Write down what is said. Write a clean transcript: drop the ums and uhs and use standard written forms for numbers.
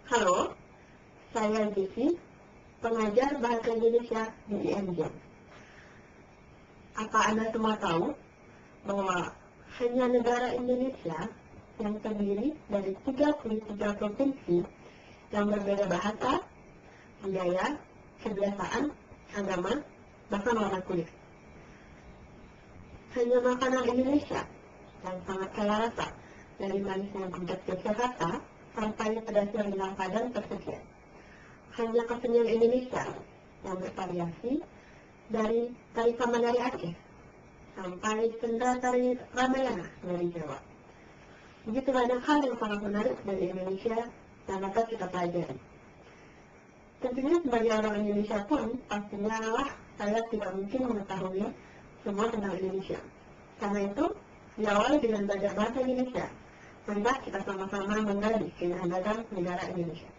Halo, saya Givi, pengajar Bahasa Indonesia di IMJ. Apa Anda semua tahu bahwa hanya negara Indonesia yang terdiri dari 33 provinsi yang berbeda bahasa, budaya, kebiasaan, agama, bahkan warna kulit. Hanya makanan Indonesia yang sangat kaya rasa, dari manisnya gudeg Yogyakarta sampai pedasnya Minang Padang tersedia. Hanya kesenian Indonesia yang bervariasi dari tari Kamandari Aceh sampai senda tari Ramayana dari Jawa. Begitu banyak hal yang sangat menarik dari Indonesia yang dapat kita pelajari. Tentunya sebagai orang Indonesia pun pastinya saya tidak mungkin mengetahui semua tentang Indonesia. Karena itu, diawali dengan belajar bahasa Indonesia. Mari kita sama-sama menggali keindahan negara Indonesia.